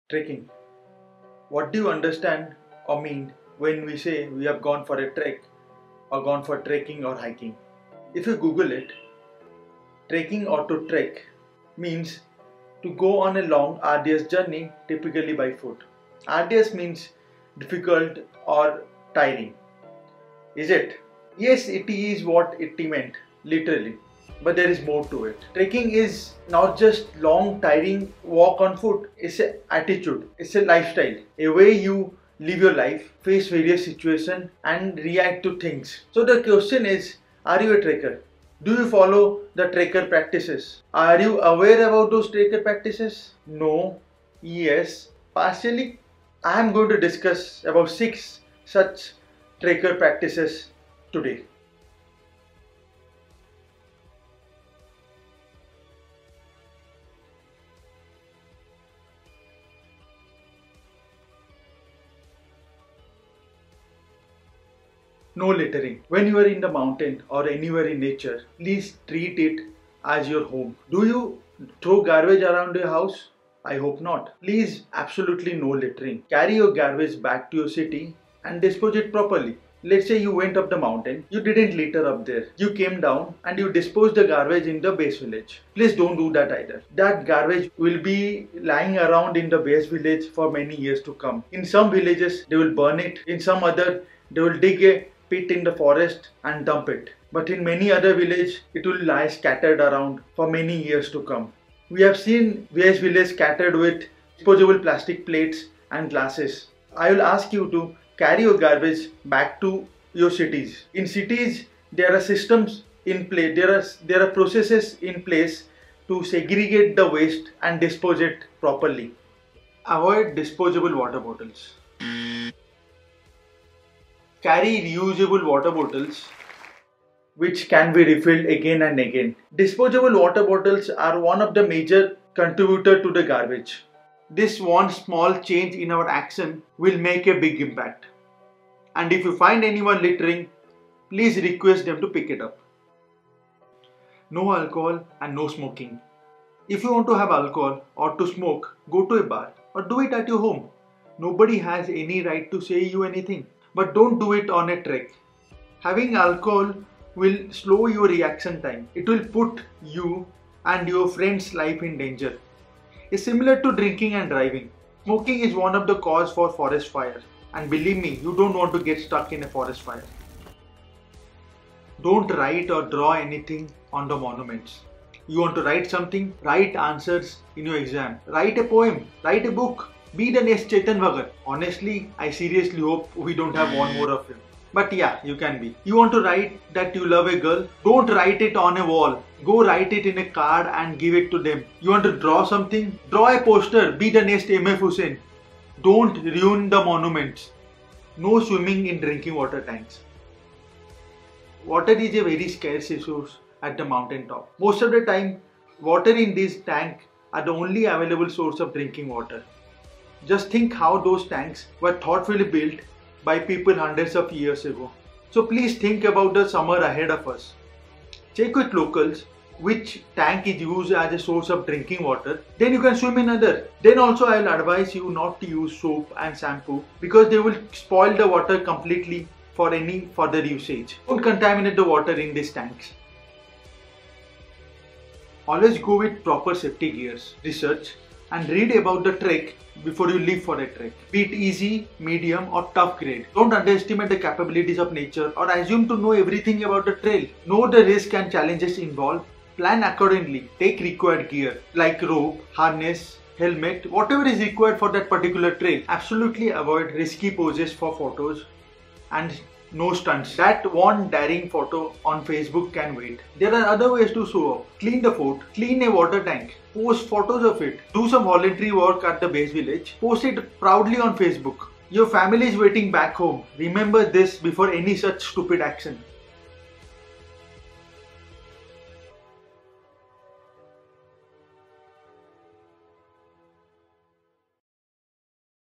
Trekking. What do you understand or mean when we say we have gone for a trek or gone for trekking or hiking? If you Google it, trekking or to trek means to go on a long arduous journey, typically by foot. Arduous means difficult or tiring. Is it? Yes, it is what it meant, literally. But there is more to it. Trekking is not just long, tiring walk on foot. It's an attitude. It's a lifestyle. A way you live your life, face various situations, and react to things. So the question is, are you a trekker? Do you follow the trekker practices? Are you aware about those trekker practices? No. Yes. Partially, I am going to discuss about 6 such trekker practices today. No littering. When you are in the mountain or anywhere in nature, please treat it as your home. Do you throw garbage around your house? I hope not. Please, absolutely no littering. Carry your garbage back to your city and dispose it properly. Let's say you went up the mountain, you didn't litter up there. You came down and you disposed the garbage in the base village. Please don't do that either. That garbage will be lying around in the base village for many years to come. In some villages, they will burn it. In some other, they will dig a pit in the forest and dump it. But in many other villages, it will lie scattered around for many years to come. We have seen various villages scattered with disposable plastic plates and glasses. I will ask you to carry your garbage back to your cities. In cities, there are systems in place, there are processes in place to segregate the waste and dispose it properly. Avoid disposable water bottles. Carry reusable water bottles which can be refilled again and again. Disposable water bottles are one of the major contributor to the garbage. This one small change in our action will make a big impact. And if you find anyone littering, please request them to pick it up. No alcohol and no smoking. If you want to have alcohol or to smoke, go to a bar or do it at your home. Nobody has any right to say you anything. But don't do it on a trek. Having alcohol will slow your reaction time. It will put you and your friend's life in danger. It's similar to drinking and driving. Smoking is one of the cause for forest fire. And believe me, you don't want to get stuck in a forest fire. Don't write or draw anything on the monuments. You want to write something? Write answers in your exam. Write a poem. Write a book. Be the next Chetan Bhagat. Honestly, I seriously hope we don't have one more of him. But yeah, you can be. You want to write that you love a girl? Don't write it on a wall. Go write it in a card and give it to them. You want to draw something? Draw a poster. Be the next MF Hussain. Don't ruin the monuments. No swimming in drinking water tanks. Water is a very scarce resource at the mountain top. Most of the time, water in this tank are the only available source of drinking water. Just think how those tanks were thoughtfully built by people hundreds of years ago. So please think about the summer ahead of us. Check with locals which tank is used as a source of drinking water. Then you can swim in other. Then also I will advise you not to use soap and shampoo because they will spoil the water completely for any further usage. Don't contaminate the water in these tanks. Always go with proper safety gears. Research and read about the trek before you leave for a trek. Be it easy, medium or tough grade. Don't underestimate the capabilities of nature or assume to know everything about the trail. Know the risk and challenges involved. Plan accordingly. Take required gear like rope, harness, helmet, whatever is required for that particular trail. Absolutely avoid risky poses for photos and no stunts. That one daring photo on Facebook can wait. There are other ways to show up. Clean the fort, clean a water tank, post photos of it, do some voluntary work at the base village, post it proudly on Facebook. Your family is waiting back home. Remember this before any such stupid action.